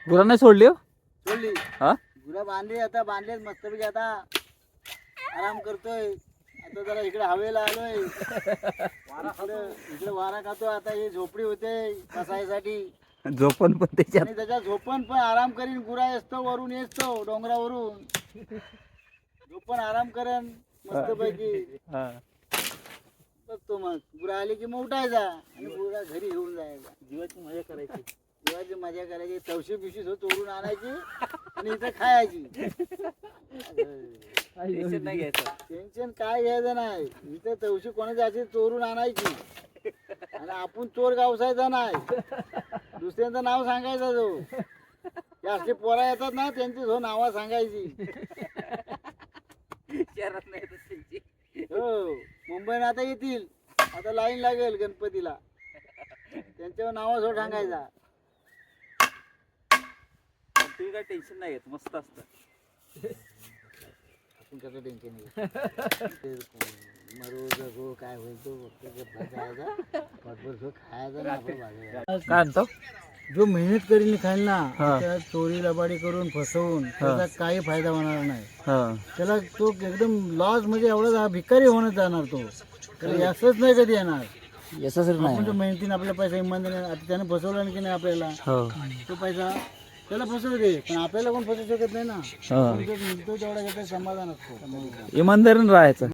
गुरा नाही सोडली हो? सोडली हा गुरा बांधली, आता बांधलेत मस्तपैकी, आता आराम करतोय. आता जरा इकडे हवेला आलोय, इकडे वारा खातो. आता ही झोपडी होते बसायसाठी, झोपण पण त्याच्यात. आणि त्याच्या झोपण पण आराम करीन. गुरा असतो वरून, येतो डोंगरावरून, झोपण आराम करेन मस्तपैकी. हा. बघतो मग गुरा आली की मग उठायचा आणि गुरा घरी घेऊन जायचा. जीवाची मजा करायची. जीवाची मजा करायची. तवशी बिशी चोरून आणायची आणि इथं खायची. टेन्शन नाही घ्यायचं. टेन्शन काय घ्यायचं नाही. इथं तवशी कोणाची अशी चोरून आणायची आणि आपण चोर गावसायचा नाही. दुसऱ्यांचं नाव सांगायचं. जो ते असले पोरा येतात ना, त्यांची जो नावं सांगायची. शहरात नाही येत त्यांची. हो, मुंबईला आता येतील, आता लाईन लागेल गणपतीला, त्यांच्यावर नाव जो सांगायचा. तुम्ही काय टेन्शन नाही घेत, मस्त असतं. आपण कसं टेन्शन नाही. मरू जगू काय होईल तो खायचा, पटभर जो खायचा ना आपण बाजूला. काय म्हणतो? जो मेहनत करीन खाईल ना, हा. त्याला चोरी लबाडी करून फसवून त्याचा काही फायदा होणार नाही. हा. त्याला तो एकदम लॉस, म्हणजे एवढा भिकारी होण्यात जाणार. तो त्याला यशच नाही कधी येणार. यशच आपण जो मेहनतीने आपला पैसा इमानदारीने, आता त्याने फसवला की नाही आपल्याला, हो. तो पैसा त्याला फसवू दे, पण आपल्याला कोण फसवू शकत नाही ना. हा. तो जेवढा घेतला समाधान असतो. इमानदारीने राहायचं.